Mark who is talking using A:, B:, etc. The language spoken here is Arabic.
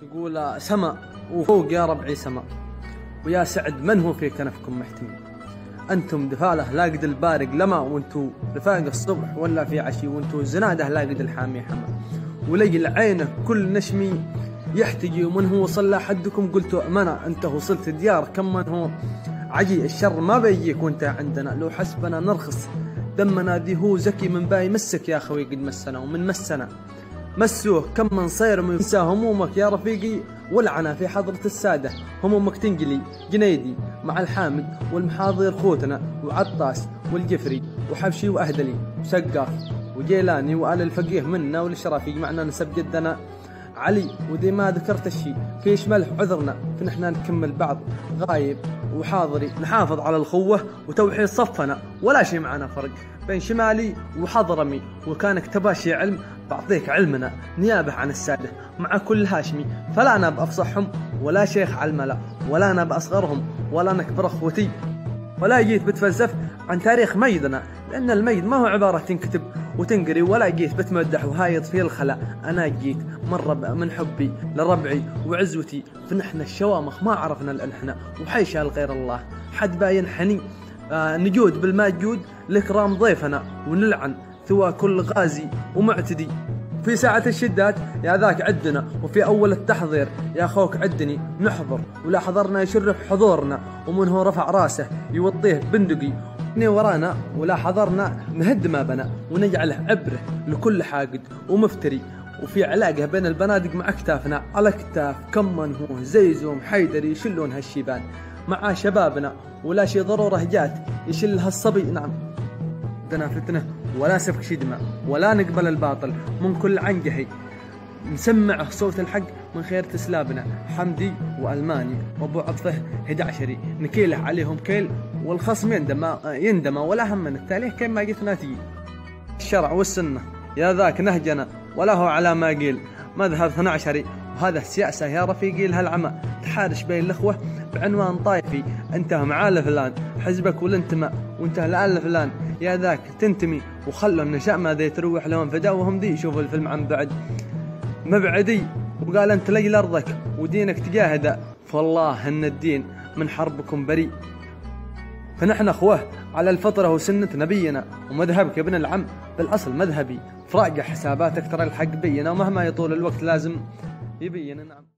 A: يقول سما وفوق يا ربعي سما، ويا سعد من هو في كنفكم محتمي. أنتم دفاله لا قد البارق لما، وانتو رفاق الصبح ولا في عشي، وانتو زناده لا قد الحامي حما. وليل عينه كل نشمي يحتجي، ومن هو صلى حدكم قلتوا أمنا. أنت وصلت ديار كم من هو عجي، الشر ما بيجيك وانت عندنا. لو حسبنا نرخص دمنا، دي هو زكي من باي مسك يا خوي قد مسنا، ومن مسنا مسوه كم من صير من ينسى همومك يا رفيقي. ولعنا في حضرة السادة همومك تنقلي، جنيدي مع الحامد والمحاضر خوتنا، وعطاس والجفري وحبشي وأهدلي وسقاف وجيلاني وآل الفقيه منا والشرافي معنا نسب جدنا علي. ودي ما ذكرت الشي فيش ملح عذرنا، فنحن نكمل بعض غايب وحاضري، نحافظ على الخوة وتوحيد صفنا، ولا شي معنا فرق بين شمالي وحضرمي. وكانك تباشي علم بعطيك علمنا، نيابه عن السادة مع كل هاشمي. فلا أنا بأفصحهم ولا شيخ على الملا، ولا أنا بأصغرهم ولا نكبر أخوتي، ولا جيت بتفلسف عن تاريخ ميدنا، لأن الميد ما هو عبارة تنكتب وتنقري. ولا جيت بتمدح وهايط في الخلا، أنا جيت من حبي لربعي وعزوتي. فنحن الشوامخ ما عرفنا الأنحنى، وحيشها لغير الله حد باين حني. نجود بالماجود لكرام ضيفنا، ونلعن ثوى كل غازي ومعتدي. في ساعة الشدات يا ذاك عدنا، وفي أول التحضير يا خوك عدني نحضر. ولا حضرنا يشرف حضورنا، ومن هو رفع راسه يوطيه بندقي ورانا. ولا حضرنا نهد ما بنا، ونجعله عبره لكل حاقد ومفتري. وفي علاقة بين البنادق مع كتافنا على كتاف كم من هو زيزوم حيدري يشلون هالشيبان مع شبابنا. ولا شي ضرورة جات يشل هالصبي، نعم عندنا فتنة ولا سفك شدمة، ولا نقبل الباطل من كل عنجهي. نسمع صوت الحق من خير تسلابنا، حمدي وألماني وابو عطفه 11 نكيله عليهم كيل، والخصم يندم ولا هم من التاليه كيف ما قلت ناتي. الشرع والسنة يا ذاك نهجنا، ولا هو على ما قيل مذهب 12، وهذا السياسة يا رفيقي لها العمى. تحارش بين الأخوة بعنوان طائفي، انت مع فلان حزبك والانتماء، وانت لآل فلان يا ذاك تنتمي. وخلوا النشاء ما ذي تروح لهم فداوهم دي يشوفوا الفيلم عن بعد مبعدي. وقال انت لجل ارضك ودينك تجاهد، فالله ان الدين من حربكم بريء. فنحن اخوه على الفطره وسنه نبينا، ومذهبك يا ابن العم بالاصل مذهبي. فراقع حساباتك ترى الحق بينا، ومهما يطول الوقت لازم يبين. نعم.